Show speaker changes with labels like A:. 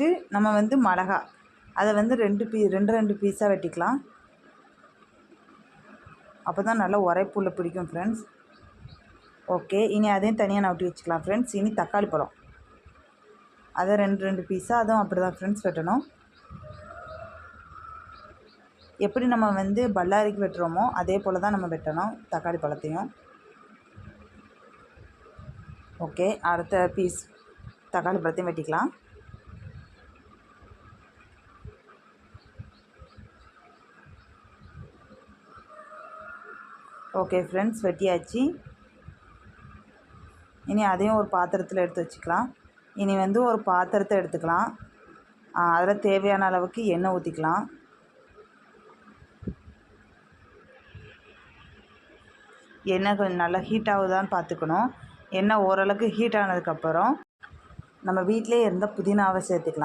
A: Next நம்ம வந்து மிளகா அதை வந்து ரெண்டு பீஸாக வெட்டிக்கலாம். அப்போ தான் நல்லா உரைப்புள்ள பிடிக்கும் ஃப்ரெண்ட்ஸ். ஓகே, இனி அதையும் தனியாக நவுட்டி வச்சுக்கலாம் ஃப்ரெண்ட்ஸ். இனி தக்காளி பழம் அதை ரெண்டு பீஸாக அதுவும் அப்படி தான் ஃப்ரெண்ட்ஸ் வெட்டணும். எப்படி நம்ம வந்து பல்லாரிக்கு வெட்டுறோமோ அதே போல் தான் நம்ம வெட்டணும் தக்காளி பழத்தையும். ஓகே, அடுத்த பீஸ் தக்காளி பழத்தையும் வெட்டிக்கலாம். ஓகே ஃப்ரெண்ட்ஸ், வெட்டியாச்சு. இனி அதையும் ஒரு பாத்திரத்தில் எடுத்து வச்சுக்கலாம். இனி வந்து ஒரு பாத்திரத்தை எடுத்துக்கலாம். அதில் தேவையான அளவுக்கு எண்ணெய் ஊற்றிக்கலாம். எண்ணெய் கொஞ்சம் நல்லா ஹீட் ஆகுதான்னு பார்த்துக்கணும். எண்ணெய் ஓரளவுக்கு ஹீட் ஆனதுக்கப்புறம் நம்ம வீட்டிலே இருந்த புதினாவை சேர்த்துக்கலாம்.